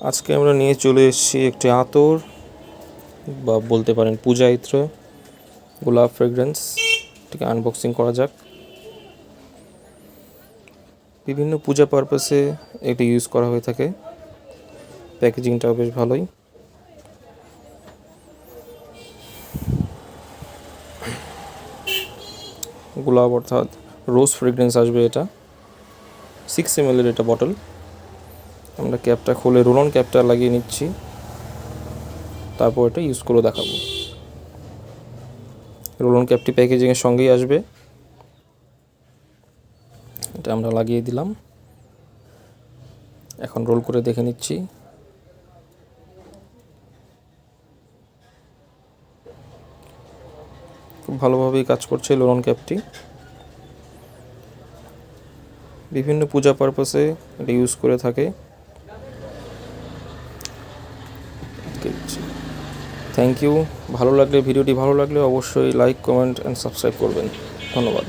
আজকে আমরা নিয়ে চলে এসেছি একটি আতর বা বলতে পারেন পূজা ইত্র গোলাপ ফ্রেগ্রেন্স। এটাকে আনবক্সিং করা যাক। বিভিন্ন পূজা পারপাসে এটি ইউজ করা হয়ে থাকে। প্যাকেজিংটাও বেশ ভালোই। গোলাপ অর্থাৎ রোজ ফ্রেগ্রেন্স আসবে। এটা 6 ml এটা বটল। আমরা ক্যাপটা খুলে রোল অন ক্যাপটা লাগিয়ে নিচ্ছি, তারপর এটা ইউজ করে দেখাবো। রোল অন ক্যাপটি প্যাকেজিংয়ের সঙ্গেই আসবে। এটা আমরা লাগিয়ে দিলাম, এখন রোল করে দেখে নিচ্ছি। খুব ভালোভাবেই কাজ করছে রোল অন ক্যাপটি। বিভিন্ন পূজা পারপাসে এটা ইউজ করে থাকে। Thank you. ভিডিওটি ভালো লাগলে অবশ্যই লাইক, কমেন্ট অ্যান্ড সাবস্ক্রাইব করবেন। ধন্যবাদ।